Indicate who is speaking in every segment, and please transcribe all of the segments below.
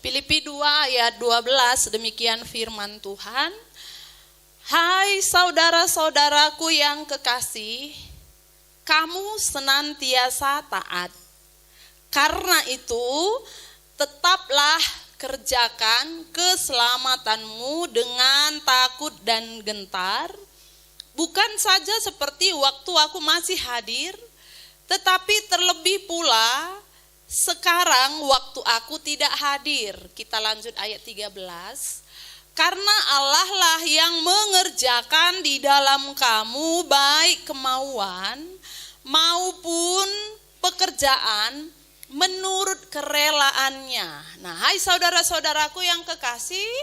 Speaker 1: Filipi 2 ayat 12, demikian firman Tuhan. Hai saudara-saudaraku yang kekasih, kamu senantiasa taat. Karena itu, tetaplah kerjakan keselamatanmu dengan takut dan gentar. Bukan saja seperti waktu aku masih hadir, tetapi terlebih pula sekarang waktu aku tidak hadir. Kita lanjut ayat 13. Karena Allah lah yang mengerjakan di dalam kamu baik kemauan maupun pekerjaan menurut kerelaannya. Nah, hai saudara-saudaraku yang kekasih,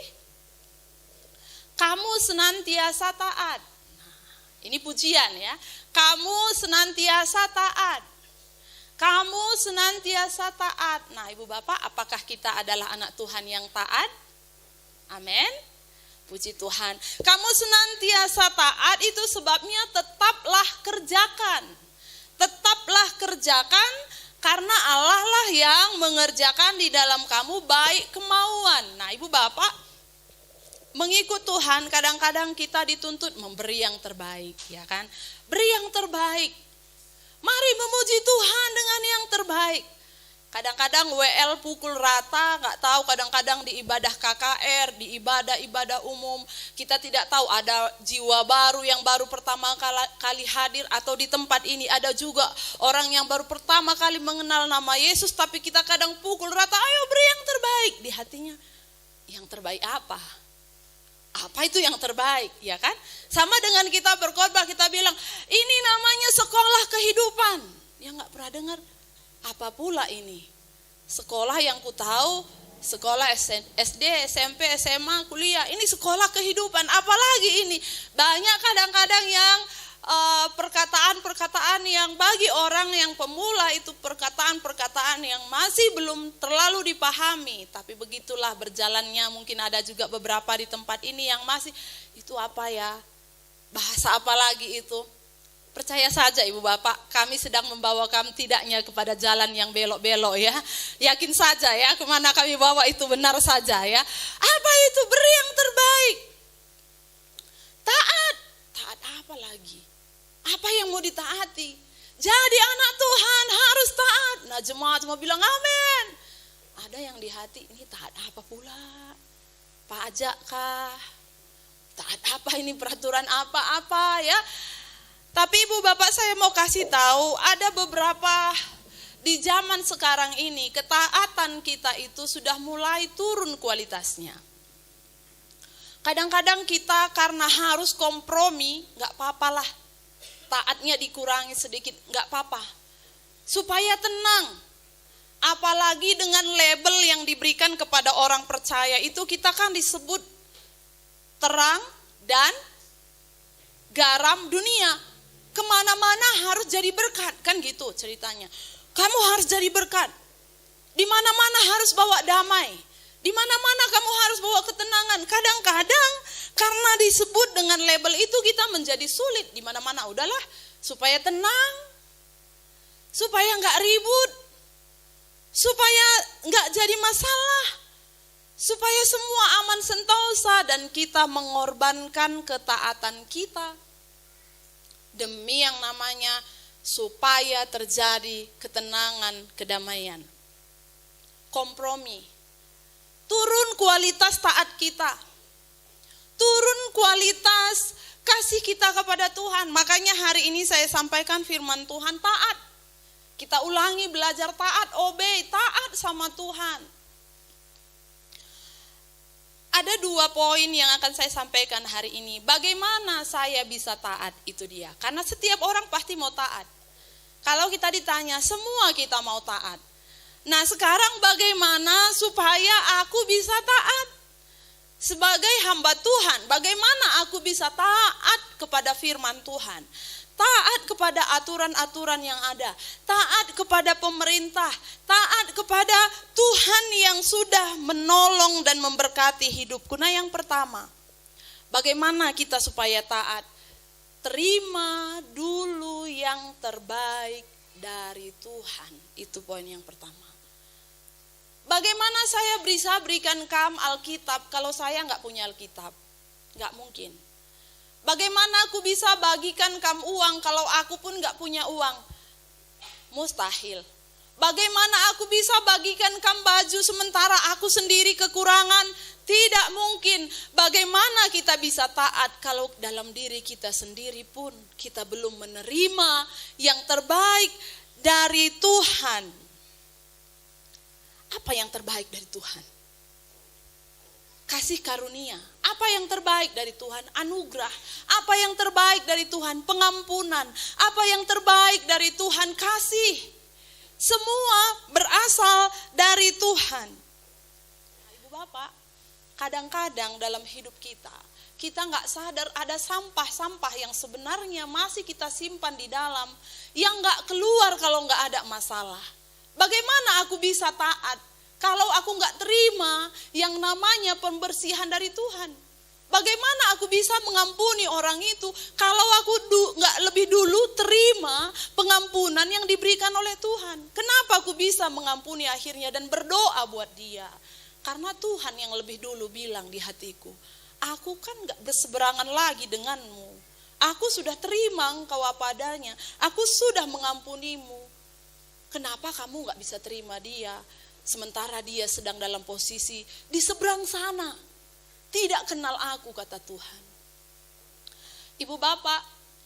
Speaker 1: kamu senantiasa taat. Nah, ini pujian ya. Kamu senantiasa taat. Kamu senantiasa taat. Nah, Ibu Bapak, apakah kita adalah anak Tuhan yang taat? Amin. Puji Tuhan. Kamu senantiasa taat, itu sebabnya tetaplah kerjakan. Tetaplah kerjakan, karena Allah lah yang mengerjakan di dalam kamu baik kemauan. Nah, Ibu Bapak, mengikut Tuhan kadang-kadang kita dituntut memberi yang terbaik, ya kan? Beri yang terbaik. Mari memuji Tuhan dengan yang terbaik. Kadang-kadang WL pukul rata, gak tahu, kadang-kadang di ibadah KKR, di ibadah-ibadah umum, kita tidak tahu ada jiwa baru yang baru pertama kali hadir, atau di tempat ini ada juga orang yang baru pertama kali mengenal nama Yesus, tapi kita kadang pukul rata, ayo beri yang terbaik. Di hatinya, yang terbaik apa? Apa itu yang terbaik, ya kan? Sama dengan kita berkhotbah, kita bilang, ini namanya sekolah kehidupan. Ya gak pernah dengar. Apa pula ini? Sekolah yang ku tahu, sekolah SD, SMP, SMA, kuliah. Ini sekolah kehidupan. Apalagi ini? Banyak kadang-kadang yang perkataan-perkataan yang bagi orang yang pemula itu perkataan-perkataan yang masih belum terlalu dipahami. Tapi begitulah berjalannya, mungkin ada juga beberapa di tempat ini yang masih, itu apa ya? Bahasa apa lagi itu? Percaya saja Ibu Bapak, kami sedang membawa kamu tidaknya kepada jalan yang belok-belok ya. Yakin saja ya, kemana kami bawa itu benar saja ya. Apa itu? Beri yang terbaik. Taat. Taat apa lagi? Apa yang mau ditaati? Jadi anak Tuhan harus taat. Nah, jemaat mau bilang amin. Ada yang di hati, ini taat apa pula? Pajak kah? Taat apa ini, peraturan apa-apa ya? Tapi Ibu Bapak, saya mau kasih tahu, ada beberapa di zaman sekarang ini ketaatan kita itu sudah mulai turun kualitasnya. Kadang-kadang kita karena harus kompromi, gak apa-apalah, taatnya dikurangi sedikit, gak apa-apa. Supaya tenang, apalagi dengan label yang diberikan kepada orang percaya itu, kita kan disebut terang dan garam dunia. Kemana-mana harus jadi berkat, kan gitu ceritanya. Kamu harus jadi berkat. Di mana-mana harus bawa damai. Di mana-mana kamu harus bawa ketenangan. Kadang-kadang karena disebut dengan label itu kita menjadi sulit. Di mana-mana udahlah, supaya tenang, supaya nggak ribut, supaya nggak jadi masalah, supaya semua aman sentosa, dan kita mengorbankan ketaatan kita demi yang namanya supaya terjadi ketenangan, kedamaian. Kompromi. Turun kualitas taat kita. Turun kualitas kasih kita kepada Tuhan. Makanya hari ini saya sampaikan firman Tuhan, taat. Kita ulangi, belajar taat, obey, taat sama Tuhan. Ada 2 poin yang akan saya sampaikan hari ini. Bagaimana saya bisa taat, itu dia. Karena setiap orang pasti mau taat. Kalau kita ditanya, semua kita mau taat. Nah, sekarang bagaimana supaya aku bisa taat? Sebagai hamba Tuhan, bagaimana aku bisa taat kepada firman Tuhan? Taat kepada aturan-aturan yang ada, taat kepada pemerintah, taat kepada Tuhan yang sudah menolong dan memberkati hidupku. Nah, yang pertama, bagaimana kita supaya taat? Terima dulu yang terbaik dari Tuhan. Itu poin yang pertama. Bagaimana saya bisa berikan kamu Alkitab kalau saya nggak punya Alkitab? Nggak mungkin. Bagaimana aku bisa bagikan kamu uang kalau aku pun nggak punya uang? Mustahil. Bagaimana aku bisa bagikan kamu baju sementara aku sendiri kekurangan? Tidak mungkin. Bagaimana kita bisa taat kalau dalam diri kita sendiri pun kita belum menerima yang terbaik dari Tuhan? Apa yang terbaik dari Tuhan? Kasih karunia. Apa yang terbaik dari Tuhan? Anugerah. Apa yang terbaik dari Tuhan? Pengampunan. Apa yang terbaik dari Tuhan? Kasih. Semua berasal dari Tuhan. Nah, Ibu Bapak, kadang-kadang dalam hidup kita nggak sadar ada sampah-sampah yang sebenarnya masih kita simpan di dalam, yang nggak keluar kalau nggak ada masalah. Bagaimana aku bisa taat kalau aku nggak terima yang namanya pembersihan dari Tuhan? Bagaimana aku bisa mengampuni orang itu kalau aku nggak lebih dulu terima pengampunan yang diberikan oleh Tuhan? Kenapa aku bisa mengampuni akhirnya dan berdoa buat dia? Karena Tuhan yang lebih dulu bilang di hatiku, aku kan nggak berseberangan lagi denganmu. Aku sudah terima engkau apa adanya. Aku sudah mengampunimu. Kenapa kamu gak bisa terima dia? Sementara dia sedang dalam posisi di seberang sana. Tidak kenal aku, kata Tuhan. Ibu Bapak,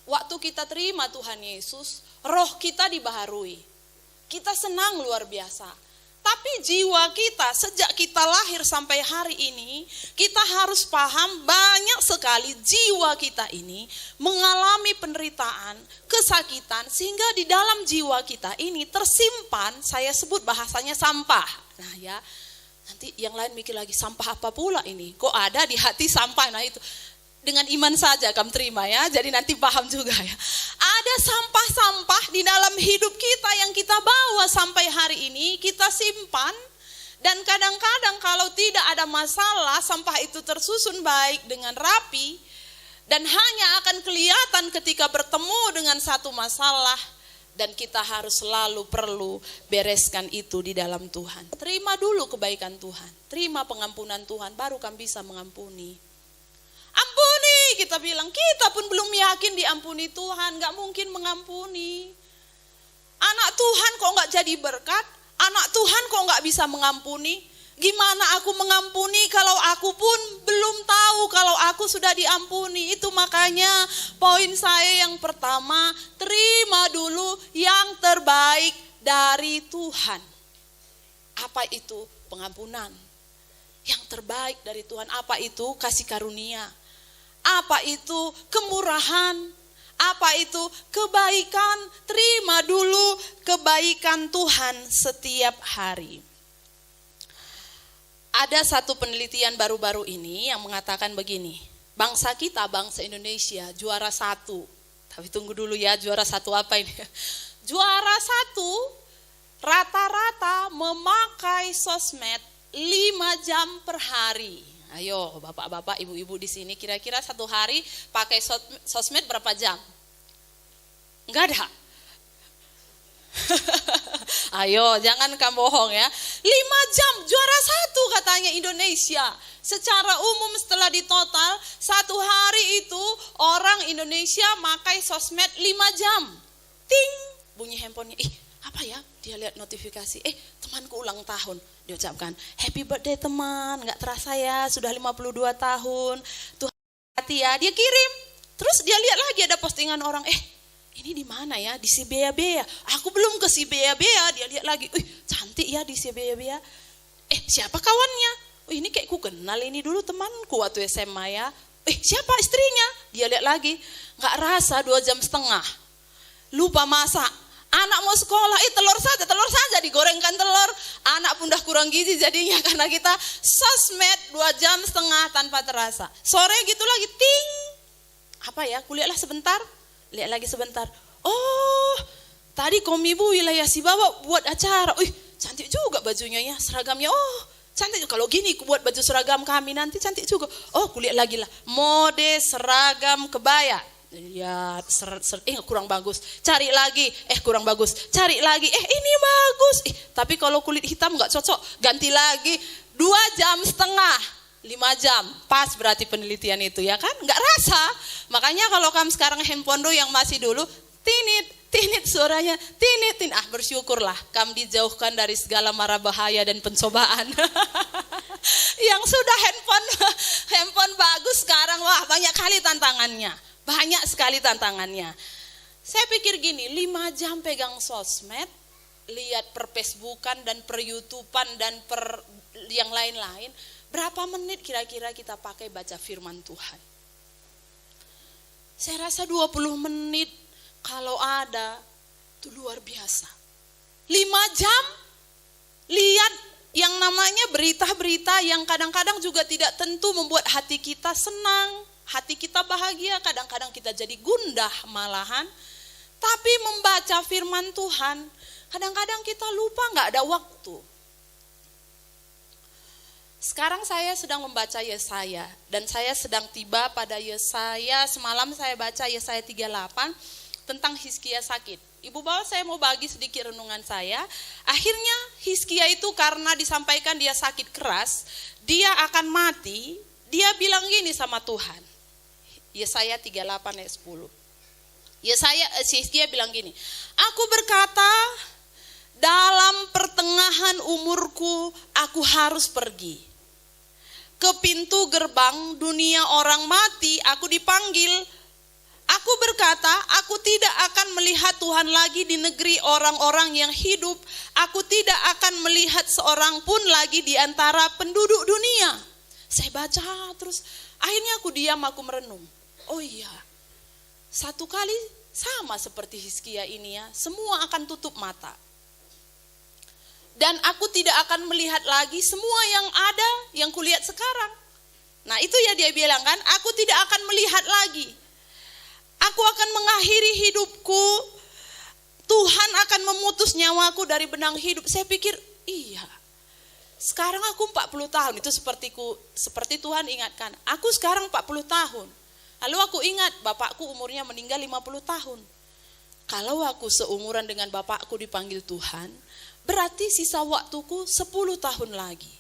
Speaker 1: waktu kita terima Tuhan Yesus, roh kita dibaharui. Kita senang luar biasa. Tapi jiwa kita sejak kita lahir sampai hari ini, kita harus paham banyak sekali jiwa kita ini mengalami penderitaan, kesakitan, sehingga di dalam jiwa kita ini tersimpan, saya sebut bahasanya sampah. Nah ya, nanti yang lain mikir lagi, sampah apa pula ini? Kok ada di hati sampah? Nah itu, dengan iman saja kamu terima ya, jadi nanti paham juga ya. Ada sampah-sampah di dalam hidup kita yang kita bawa sampai hari ini, kita simpan. Dan kadang-kadang kalau tidak ada masalah, sampah itu tersusun baik dengan rapi. Dan hanya akan kelihatan ketika bertemu dengan satu masalah. Dan kita harus selalu perlu bereskan itu di dalam Tuhan. Terima dulu kebaikan Tuhan, terima pengampunan Tuhan, baru kamu bisa mengampuni. Ampuni, kita bilang, kita pun belum yakin diampuni Tuhan, gak mungkin mengampuni. Anak Tuhan kok gak jadi berkat? Anak Tuhan kok gak bisa mengampuni? Gimana aku mengampuni kalau aku pun belum tahu kalau aku sudah diampuni? Itu makanya poin saya yang pertama, terima dulu yang terbaik dari Tuhan. Apa itu? Pengampunan. Yang terbaik dari Tuhan, apa itu? Kasih karunia. Apa itu? Kemurahan. Apa itu? Kebaikan. Terima dulu kebaikan Tuhan setiap hari. Ada satu penelitian baru-baru ini yang mengatakan begini, bangsa kita, bangsa Indonesia juara 1. Tapi tunggu dulu ya, juara 1 apa ini? Juara 1 rata-rata memakai sosmed 5 jam per hari. Ayo bapak-bapak, ibu-ibu di sini, kira-kira satu hari pakai sosmed berapa jam? Enggak ada. Ayo, jangan kamu bohong ya. 5 jam, juara 1 katanya Indonesia. Secara umum setelah ditotal, satu hari itu orang Indonesia pakai sosmed 5 jam. Ting, bunyi handphonenya. Apa ya? Dia lihat notifikasi. Temanku ulang tahun. Dia ucapkan, happy birthday teman. Gak terasa ya, sudah 52 tahun. Tuhan hati ya. Dia kirim. Terus dia lihat lagi ada postingan orang. Ini di mana ya? Di si Bea Bea. Aku belum ke si Bea Bea. Dia lihat lagi. Cantik ya di si Bea Bea. Siapa kawannya? Ini kayak ku kenal ini dulu temanku waktu SMA ya. Siapa istrinya? Dia lihat lagi. Gak rasa 2 jam setengah. Lupa masak. Anak mau sekolah, telur saja digorengkan telur. Anak pun udah kurang gizi jadinya karena kita sosmed 2 jam setengah tanpa terasa. Sore gitu lagi, ting. Apa ya? Kulihatlah sebentar. Lihat lagi sebentar. Oh, tadi Komibu wilayah Sibawa buat acara. Cantik juga bajunya ya, seragamnya. Oh, cantik. Kalau gini ku buat baju seragam kami nanti cantik juga. Oh, kulihat lagi lah. Mode seragam kebaya. lihat kurang bagus, cari lagi, kurang bagus, cari lagi, ini bagus, tapi kalau kulit hitam nggak cocok, ganti lagi. 2,5 jam, 5 jam, pas berarti penelitian itu ya kan, nggak rasa. Makanya kalau kamu sekarang handphone yang masih dulu, tinit suaranya, tinit, bersyukurlah kamu dijauhkan dari segala mara bahaya dan pencobaan. Yang sudah handphone bagus sekarang, wah banyak sekali tantangannya. Saya pikir gini, 5 jam pegang sosmed, lihat per Facebookan dan per YouTubean dan per yang lain-lain, berapa menit kira-kira kita pakai baca firman Tuhan? Saya rasa 20 menit kalau ada, itu luar biasa. 5 jam lihat yang namanya berita-berita yang kadang-kadang juga tidak tentu membuat hati kita senang, hati kita bahagia, kadang-kadang kita jadi gundah malahan. Tapi membaca firman Tuhan, kadang-kadang kita lupa, gak ada waktu. Sekarang saya sedang membaca Yesaya, dan saya sedang tiba pada Yesaya. Semalam saya baca Yesaya 38 tentang Hizkia sakit. Ibu bawa saya mau bagi sedikit renungan saya. Akhirnya Hizkia itu karena disampaikan dia sakit keras, dia akan mati, dia bilang gini sama Tuhan. Yesaya 38 ayat 10. Hizkia bilang gini, aku berkata, dalam pertengahan umurku aku harus pergi. Ke pintu gerbang dunia orang mati aku dipanggil. Aku berkata, aku tidak akan melihat Tuhan lagi di negeri orang-orang yang hidup. Aku tidak akan melihat seorang pun lagi di antara penduduk dunia. Saya baca terus, akhirnya aku diam, aku merenung. Oh iya, satu kali sama seperti Hizkia ini ya, semua akan tutup mata. Dan aku tidak akan melihat lagi semua yang ada, yang kulihat sekarang. Nah itu ya dia bilang kan, aku tidak akan melihat lagi. Aku akan mengakhiri hidupku, Tuhan akan memutus nyawaku dari benang hidup. Saya pikir, iya. Sekarang aku 40 tahun, itu seperti Tuhan ingatkan. Aku sekarang 40 tahun. Lalu aku ingat, bapakku umurnya meninggal 50 tahun. Kalau aku seumuran dengan bapakku dipanggil Tuhan, berarti sisa waktuku 10 tahun lagi.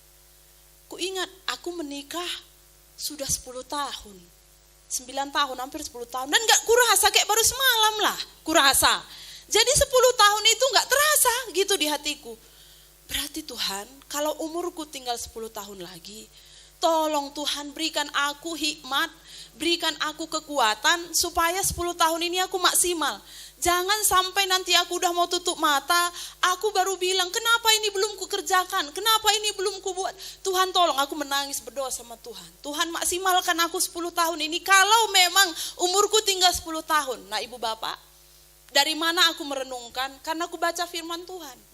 Speaker 1: Ku ingat, aku menikah sudah 10 tahun. 9 tahun, hampir 10 tahun. Dan gak kurasa, kayak baru semalam lah kurasa. Jadi 10 tahun itu gak terasa gitu di hatiku. Berarti Tuhan, kalau umurku tinggal 10 tahun lagi, tolong Tuhan berikan aku hikmat, berikan aku kekuatan supaya 10 tahun ini aku maksimal. Jangan sampai nanti aku udah mau tutup mata, aku baru bilang, kenapa ini belum kukerjakan, kenapa ini belum kubuat. Tuhan tolong, aku menangis berdoa sama Tuhan. Tuhan maksimalkan aku 10 tahun ini, kalau memang umurku tinggal 10 tahun. Nah ibu bapak, dari mana aku merenungkan? Karena aku baca firman Tuhan.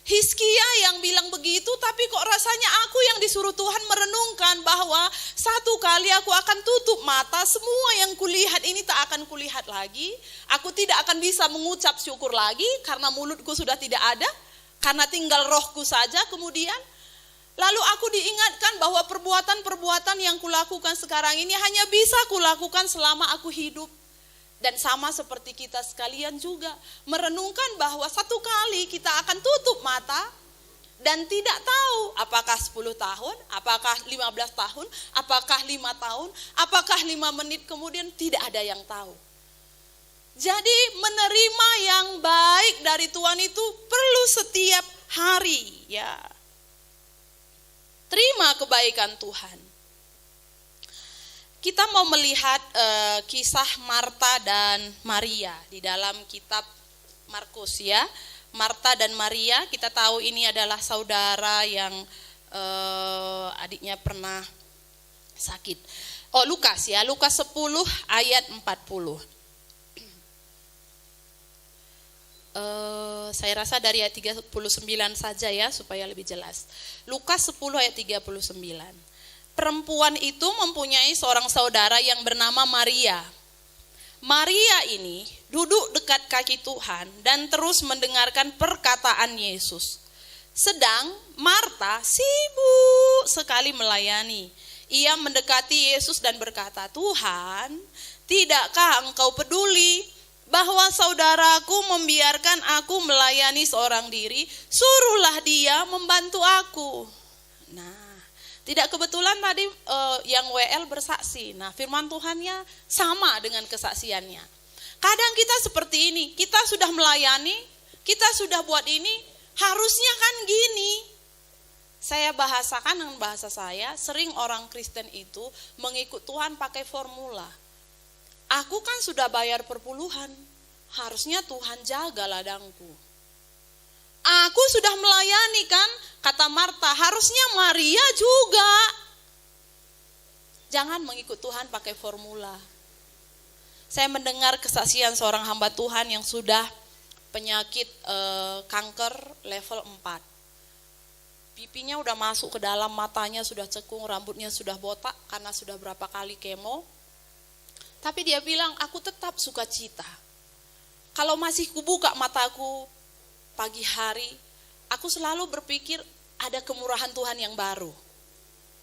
Speaker 1: Hizkia yang bilang begitu, tapi kok rasanya aku yang disuruh Tuhan merenungkan bahwa satu kali aku akan tutup mata, semua yang kulihat ini tak akan kulihat lagi. Aku tidak akan bisa mengucap syukur lagi karena mulutku sudah tidak ada, karena tinggal rohku saja kemudian. Lalu aku diingatkan bahwa perbuatan-perbuatan yang kulakukan sekarang ini hanya bisa kulakukan selama aku hidup. Dan sama seperti kita sekalian juga merenungkan bahwa satu kali kita akan tutup mata dan tidak tahu apakah 10 tahun, apakah 15 tahun, apakah 5 tahun, apakah 5 menit kemudian, tidak ada yang tahu. Jadi menerima yang baik dari Tuhan itu perlu setiap hari ya. Terima kebaikan Tuhan. Kita mau melihat kisah Marta dan Maria di dalam kitab Markus ya. Marta dan Maria, kita tahu ini adalah saudara yang adiknya pernah sakit. Oh Lukas ya, Lukas 10 ayat 40. Saya rasa dari ayat 39 saja ya supaya lebih jelas. Lukas 10 ayat 39. Perempuan itu mempunyai seorang saudara yang bernama Maria. Maria ini duduk dekat kaki Tuhan dan terus mendengarkan perkataan Yesus. Sedang Marta sibuk sekali melayani. Ia mendekati Yesus dan berkata, "Tuhan, tidakkah engkau peduli bahwa saudaraku membiarkan aku melayani seorang diri? Suruhlah dia membantu aku." Nah, tidak kebetulan tadi yang WL bersaksi. Nah, firman Tuhannya sama dengan kesaksiannya. Kadang kita seperti ini, kita sudah melayani, kita sudah buat ini, harusnya kan gini. Saya bahasakan dengan bahasa saya, sering orang Kristen itu mengikut Tuhan pakai formula. Aku kan sudah bayar perpuluhan, harusnya Tuhan jaga ladangku. Aku sudah melayani kan, kata Marta, harusnya Maria juga. Jangan mengikut Tuhan pakai formula. Saya mendengar kesaksian seorang hamba Tuhan yang sudah penyakit kanker level 4. Pipinya udah masuk ke dalam, matanya sudah cekung, rambutnya sudah botak karena sudah berapa kali kemo. Tapi dia bilang, aku tetap sukacita. Kalau masih kubuka mataku pagi hari, aku selalu berpikir ada kemurahan Tuhan yang baru.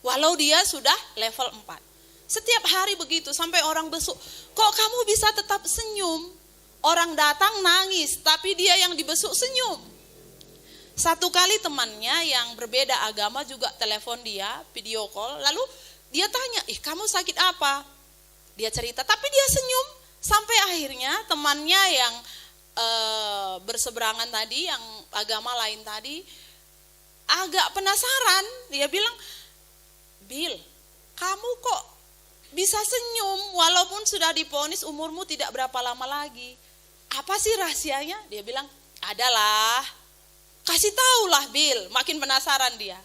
Speaker 1: Walau dia sudah level 4. Setiap hari begitu, sampai orang besuk, kok kamu bisa tetap senyum? Orang datang nangis, tapi dia yang dibesuk senyum. Satu kali temannya yang berbeda agama juga telepon dia, video call, lalu dia tanya, kamu sakit apa? Dia cerita, tapi dia senyum. Sampai akhirnya temannya yang berseberangan tadi, yang agama lain tadi, agak penasaran. Dia bilang, Bill, kamu kok bisa senyum walaupun sudah divonis umurmu tidak berapa lama lagi? Apa sih rahasianya? Dia bilang, adalah, kasih tahulah Bill. Makin penasaran dia.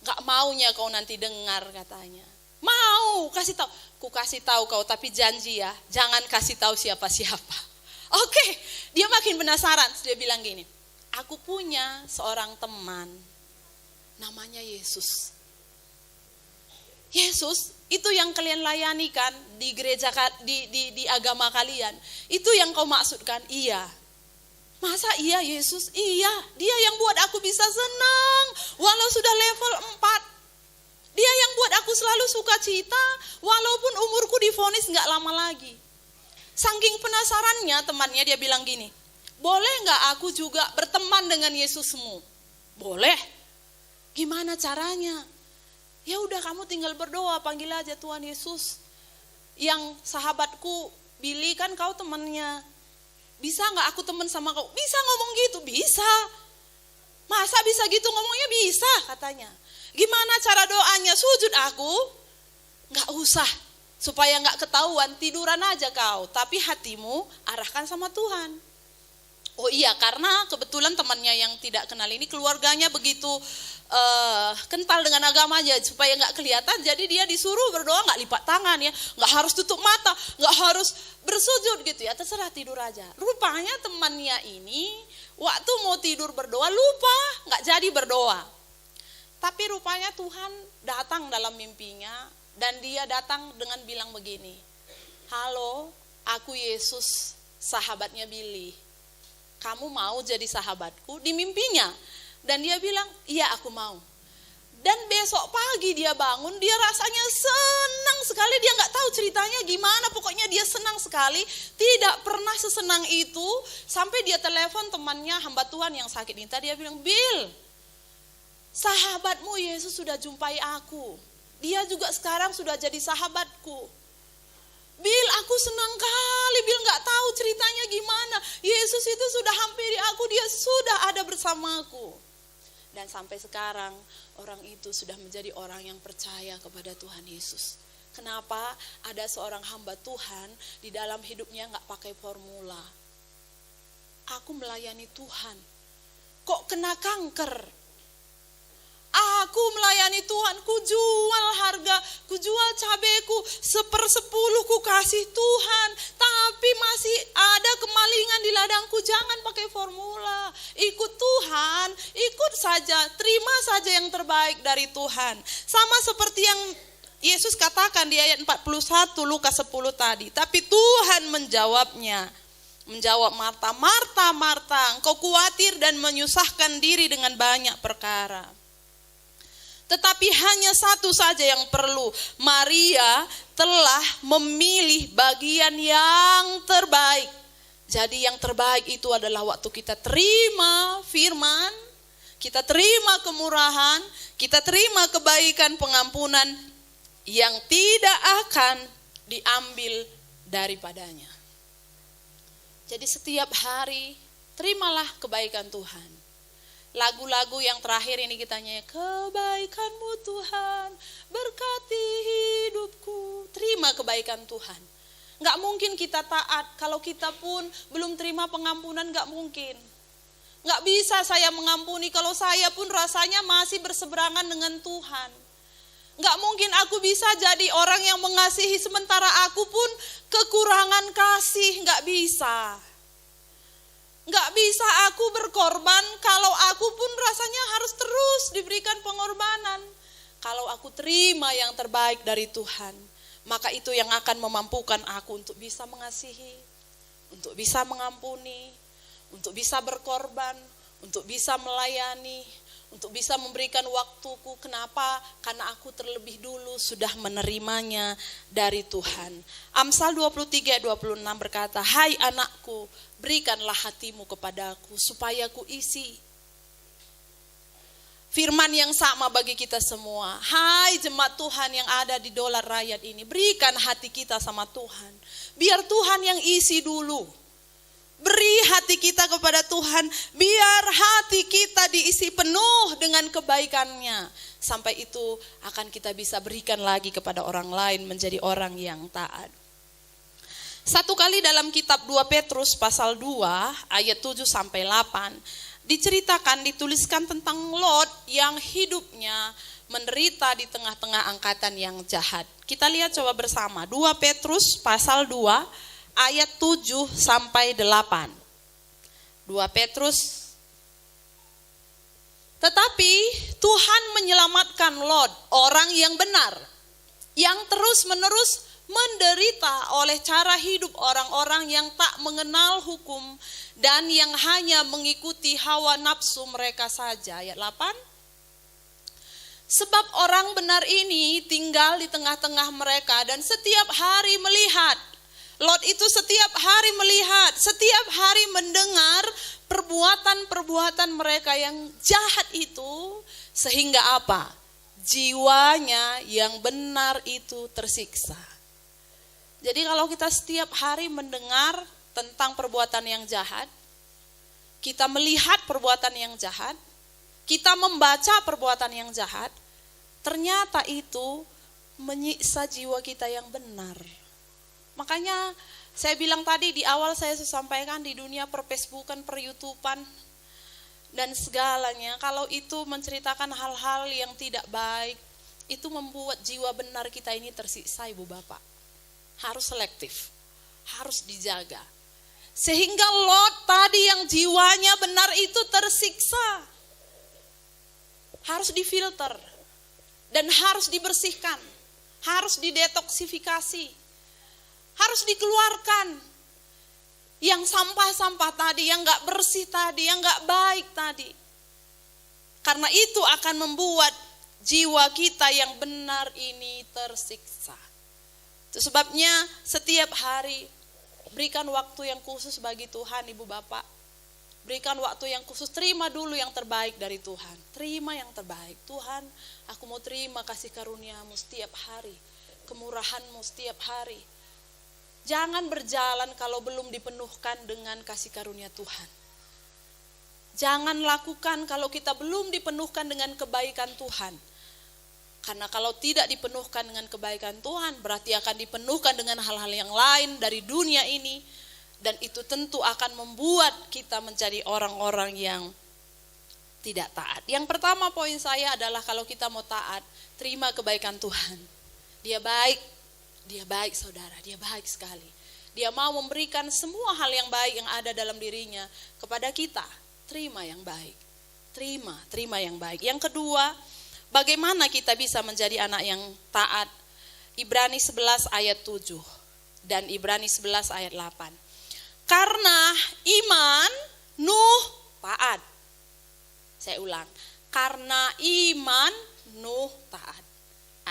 Speaker 1: Gak maunya kau nanti dengar katanya. Mau, kasih tahu. Ku kasih tahu kau, tapi janji ya, jangan kasih tahu siapa-siapa. Oke, dia makin penasaran. Dia bilang gini, aku punya seorang teman, namanya Yesus. Yesus itu yang kalian layani kan di gereja, di agama kalian. Itu yang kau maksudkan? Iya. Masa iya Yesus? Iya, dia yang buat aku bisa senang walau sudah level 4. Dia yang buat aku selalu sukacita walaupun umurku divonis gak lama lagi. Saking penasarannya temannya dia bilang gini, boleh gak aku juga berteman dengan Yesusmu? Boleh. Gimana caranya? Ya udah, kamu tinggal berdoa, panggil aja Tuhan Yesus. Yang sahabatku Billy kan kau temannya. Bisa gak aku teman sama kau? Bisa ngomong gitu? Bisa. Masa bisa gitu ngomongnya? Bisa katanya. Gimana cara doanya? Sujud aku? Gak usah. Supaya gak ketahuan, tiduran aja kau. Tapi hatimu arahkan sama Tuhan. Oh iya, karena kebetulan temannya yang tidak kenal ini keluarganya begitu kental dengan agamanya, supaya gak kelihatan. Jadi dia disuruh berdoa gak lipat tangan ya. Gak harus tutup mata, gak harus bersujud gitu ya. Terserah tidur aja. Rupanya temannya ini waktu mau tidur berdoa lupa, gak jadi berdoa. Tapi rupanya Tuhan datang dalam mimpinya dan dia datang dengan bilang begini, halo, aku Yesus, sahabatnya Billy. Kamu mau jadi sahabatku? Di mimpinya. Dan dia bilang, iya aku mau. Dan besok pagi dia bangun, dia rasanya senang sekali, dia gak tahu ceritanya gimana, pokoknya dia senang sekali, tidak pernah sesenang itu, sampai dia telepon temannya hamba Tuhan yang sakit ini. Dia bilang, Bill, sahabatmu Yesus sudah jumpai aku. Dia juga sekarang sudah jadi sahabatku. Bill, aku senang kali. Bill gak tahu ceritanya gimana. Yesus itu sudah hampiri aku, dia sudah ada bersamaku. Dan sampai sekarang orang itu sudah menjadi orang yang percaya kepada Tuhan Yesus. Kenapa? Ada seorang hamba Tuhan di dalam hidupnya gak pakai formula. Aku melayani Tuhan. Kok kena kanker? Aku melayani Tuhan, ku jual harga, ku jual cabeku 1/10 ku kasih Tuhan. Tapi masih ada kemalingan di ladangku, jangan pakai formula. Ikut Tuhan, ikut saja, terima saja yang terbaik dari Tuhan. Sama seperti yang Yesus katakan di ayat 41 Lukas 10 tadi. Tapi Tuhan menjawab Marta, Marta, Marta, engkau khawatir dan menyusahkan diri dengan banyak perkara. Tetapi hanya satu saja yang perlu. Maria telah memilih bagian yang terbaik. Jadi yang terbaik itu adalah waktu kita terima firman, kita terima kemurahan, kita terima kebaikan, pengampunan yang tidak akan diambil daripadanya. Jadi setiap hari terimalah kebaikan Tuhan. Lagu-lagu yang terakhir ini kita nyanyi, kebaikan-Mu Tuhan berkati hidupku. Terima kebaikan Tuhan. Gak mungkin kita taat kalau kita pun belum terima pengampunan, gak mungkin. Gak bisa saya mengampuni kalau saya pun rasanya masih berseberangan dengan Tuhan. Gak mungkin aku bisa jadi orang yang mengasihi sementara aku pun kekurangan kasih, gak bisa. Gak bisa aku berkorban kalau aku pun rasanya harus terus diberikan pengorbanan. Kalau aku terima yang terbaik dari Tuhan, maka itu yang akan memampukan aku untuk bisa mengasihi, untuk bisa mengampuni, untuk bisa berkorban, untuk bisa melayani, untuk bisa memberikan waktuku. Kenapa? Karena aku terlebih dulu sudah menerimanya dari Tuhan. Amsal 23:26 berkata, hai anakku, berikanlah hatimu kepadaku supaya ku isi. Firman yang sama bagi kita semua. Hai jemaat Tuhan yang ada di Dolar Rakyat ini, berikan hati kita sama Tuhan. Biar Tuhan yang isi dulu. Beri hati kita kepada Tuhan, biar hati kita diisi penuh dengan kebaikannya. Sampai itu akan kita bisa berikan lagi kepada orang lain, menjadi orang yang taat. Satu kali dalam kitab 2 Petrus pasal 2 ayat 7-8 diceritakan, dituliskan tentang Lot yang hidupnya menderita di tengah-tengah angkatan yang jahat. Kita lihat coba bersama 2 Petrus pasal 2 ayat 7-8. 2 Petrus. Tetapi Tuhan menyelamatkan Lot, orang yang benar, yang terus-menerus menderita oleh cara hidup orang-orang yang tak mengenal hukum dan yang hanya mengikuti hawa nafsu mereka saja. Ayat 8. Sebab orang benar ini tinggal di tengah-tengah mereka dan setiap hari melihat. Lot itu setiap hari melihat, setiap hari mendengar perbuatan-perbuatan mereka yang jahat itu. Sehingga apa? Jiwanya yang benar itu tersiksa. Jadi kalau kita setiap hari mendengar tentang perbuatan yang jahat, kita melihat perbuatan yang jahat, kita membaca perbuatan yang jahat, ternyata itu menyiksa jiwa kita yang benar. Makanya saya bilang tadi di awal saya sampaikan di dunia per-Facebookan, per-YouTubean dan segalanya, kalau itu menceritakan hal-hal yang tidak baik, itu membuat jiwa benar kita ini tersiksa, Ibu Bapak. Harus selektif, harus dijaga. Sehingga Lot tadi yang jiwanya benar itu tersiksa. Harus difilter dan harus dibersihkan, harus didetoksifikasi. Harus dikeluarkan yang sampah-sampah tadi, yang gak bersih tadi, yang gak baik tadi. Karena itu akan membuat jiwa kita yang benar ini tersiksa. Itu sebabnya setiap hari berikan waktu yang khusus bagi Tuhan, Ibu Bapak. Berikan waktu yang khusus, terima dulu yang terbaik dari Tuhan. Terima yang terbaik. Tuhan, aku mau terima kasih karunia-Mu setiap hari. Kemurahan-Mu setiap hari. Jangan berjalan kalau belum dipenuhkan dengan kasih karunia Tuhan. Jangan lakukan kalau kita belum dipenuhkan dengan kebaikan Tuhan. Karena kalau tidak dipenuhkan dengan kebaikan Tuhan, berarti akan dipenuhkan dengan hal-hal yang lain dari dunia ini. Dan itu tentu akan membuat kita menjadi orang-orang yang tidak taat. Yang pertama poin saya adalah kalau kita mau taat, terima kebaikan Tuhan. Dia baik. Dia baik saudara, dia baik sekali. Dia mau memberikan semua hal yang baik yang ada dalam dirinya kepada kita. Terima yang baik. Terima yang baik. Yang kedua, bagaimana kita bisa menjadi anak yang taat? Ibrani 11 ayat 7 dan Ibrani 11 ayat 8. Karena iman Nuh taat. Saya ulang. Karena iman Nuh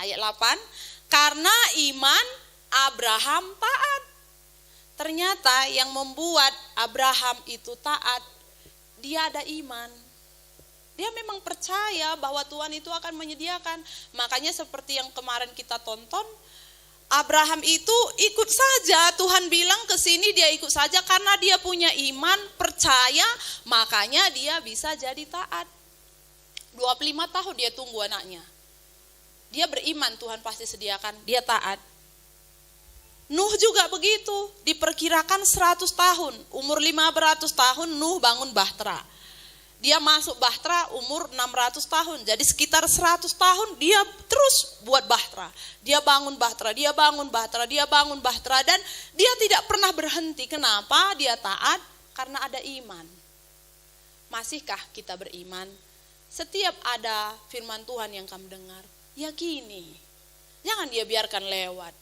Speaker 1: Ayat 8, karena iman Abraham taat. Ternyata yang membuat Abraham itu taat, dia ada iman. Dia memang percaya bahwa Tuhan itu akan menyediakan. Makanya seperti yang kemarin kita tonton, Abraham itu ikut saja. Tuhan bilang ke sini dia ikut saja karena dia punya iman, percaya, makanya dia bisa jadi taat. 25 tahun dia tunggu anaknya. Dia beriman Tuhan pasti sediakan, dia taat. Nuh juga begitu, diperkirakan 100 tahun, umur 500 tahun Nuh bangun bahtera. Dia masuk bahtera umur 600 tahun, jadi sekitar 100 tahun dia terus buat bahtera. Dia bangun bahtera, dia bangun bahtera, dia bangun bahtera, dan dia tidak pernah berhenti. Kenapa? Dia taat karena ada iman. Masihkah kita beriman? Setiap ada firman Tuhan yang kamu dengar, yakini. Jangan dia biarkan lewat.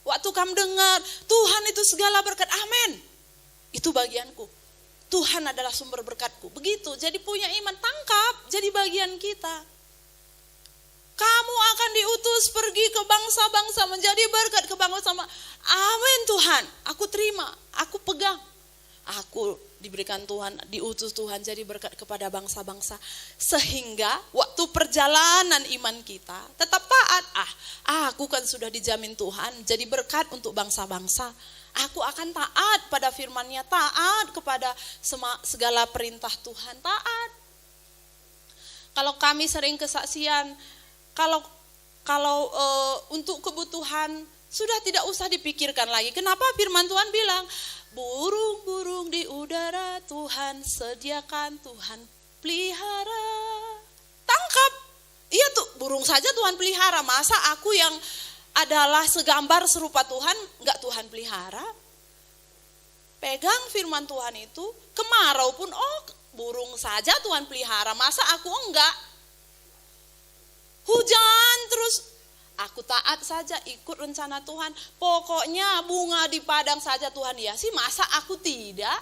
Speaker 1: Waktu kamu dengar, Tuhan itu segala berkat, amin. Itu bagianku. Tuhan adalah sumber berkatku. Begitu, jadi punya iman, tangkap, jadi bagian kita. Kamu akan diutus pergi ke bangsa-bangsa, menjadi berkat ke bangsa. Amin Tuhan, aku terima, aku pegang. Aku diberikan Tuhan, diutus Tuhan jadi berkat kepada bangsa-bangsa. Sehingga waktu perjalanan iman kita tetap taat. Aku kan sudah dijamin Tuhan jadi berkat untuk bangsa-bangsa. Aku akan taat pada firman-Nya, taat kepada segala perintah Tuhan, taat. Kalau kami sering kesaksian, kalau untuk kebutuhan sudah tidak usah dipikirkan lagi. Kenapa firman Tuhan bilang, burung-burung di udara Tuhan sediakan, Tuhan pelihara. Tangkap, iya tuh burung saja Tuhan pelihara, masa aku yang adalah segambar serupa Tuhan enggak Tuhan pelihara? Pegang firman Tuhan itu, kemarau pun burung saja Tuhan pelihara, masa aku enggak? Hujan terus, aku taat saja ikut rencana Tuhan. Pokoknya bunga di padang saja Tuhan hiasi, masa aku tidak?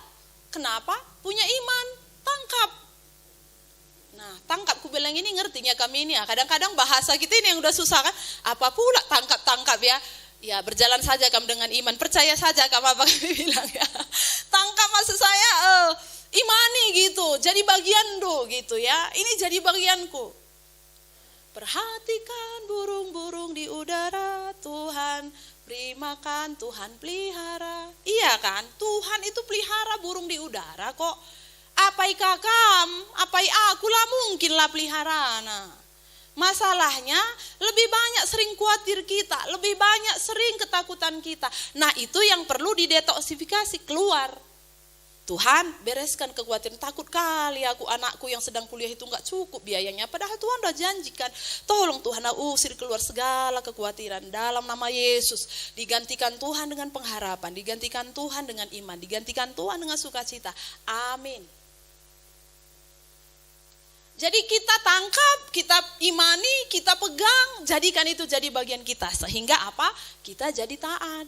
Speaker 1: Kenapa? Punya iman, tangkap. Nah, tangkap, ku bilang ini ngertinya kami ini ya. Kadang-kadang bahasa kita ini yang udah susah kan. Apa pula tangkap-tangkap ya. Ya berjalan saja kamu dengan iman. Percaya saja kamu apa kami bilang ya. Tangkap maksud saya imani gitu. Jadi bagian gitu ya. Ini jadi bagianku. Perhatikan burung-burung di udara, Tuhan beri makan, Tuhan pelihara. Iya kan? Tuhan itu pelihara burung di udara kok. Apai kakam, apai akulah mungkinlah pelihara. Nah, masalahnya lebih banyak sering khawatir kita, lebih banyak sering ketakutan kita. Nah itu yang perlu didetoksifikasi, keluar. Tuhan bereskan kekhawatiran, takut kali aku anakku yang sedang kuliah itu enggak cukup biayanya. Padahal Tuhan udah janjikan, tolong Tuhan usir keluar segala kekhawatiran dalam nama Yesus. Digantikan Tuhan dengan pengharapan, digantikan Tuhan dengan iman, digantikan Tuhan dengan sukacita. Amin. Jadi kita tangkap, kita imani, kita pegang, jadikan itu jadi bagian kita. Sehingga apa? Kita jadi taat.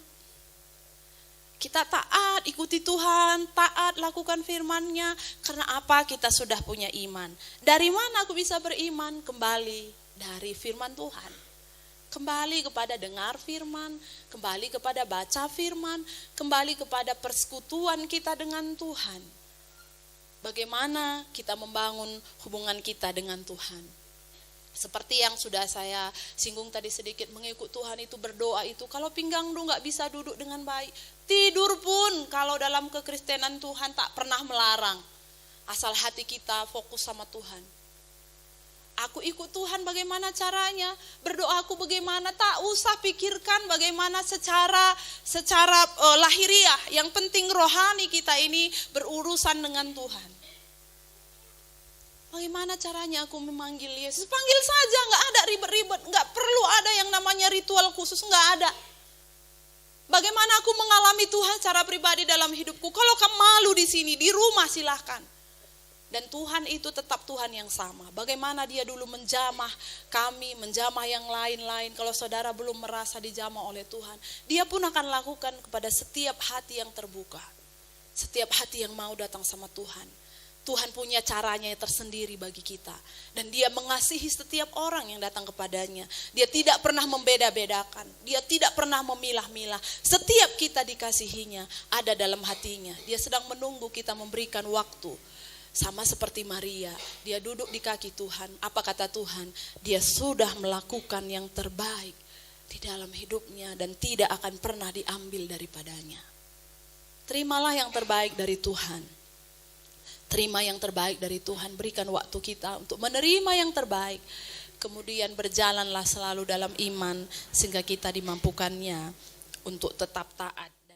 Speaker 1: Kita taat, ikuti Tuhan, taat, lakukan firman-Nya. Karena apa? Kita sudah punya iman. Dari mana aku bisa beriman? Kembali dari firman Tuhan. Kembali kepada dengar firman, kembali kepada baca firman, kembali kepada persekutuan kita dengan Tuhan. Bagaimana kita membangun hubungan kita dengan Tuhan. Seperti yang sudah saya singgung tadi sedikit, mengikut Tuhan itu berdoa itu. Kalau pinggang lu gak bisa duduk dengan baik, tidur pun kalau dalam kekristenan Tuhan tak pernah melarang. Asal hati kita fokus sama Tuhan. Aku ikut Tuhan bagaimana caranya, berdoaku bagaimana, tak usah pikirkan bagaimana secara lahiriah. Yang penting rohani kita ini berurusan dengan Tuhan. Bagaimana caranya aku memanggil Yesus? Panggil saja, gak ada ribet-ribet, gak perlu ada yang namanya ritual khusus, gak ada. Bagaimana aku mengalami Tuhan secara pribadi dalam hidupku? Kalau kamu malu di sini, di rumah silahkan. Dan Tuhan itu tetap Tuhan yang sama. Bagaimana dia dulu menjamah kami, menjamah yang lain-lain. Kalau saudara belum merasa dijamah oleh Tuhan, dia pun akan lakukan kepada setiap hati yang terbuka. Setiap hati yang mau datang sama Tuhan. Tuhan punya caranya yang tersendiri bagi kita. Dan dia mengasihi setiap orang yang datang kepadanya. Dia tidak pernah membeda-bedakan. Dia tidak pernah memilah-milah. Setiap kita dikasihinya ada dalam hatinya. Dia sedang menunggu kita memberikan waktu. Sama seperti Maria, dia duduk di kaki Tuhan. Apa kata Tuhan? Dia sudah melakukan yang terbaik di dalam hidupnya dan tidak akan pernah diambil daripadanya. Terimalah yang terbaik dari Tuhan. Terima yang terbaik dari Tuhan, berikan waktu kita untuk menerima yang terbaik. Kemudian berjalanlah selalu dalam iman sehingga kita dimampukannya untuk tetap taat.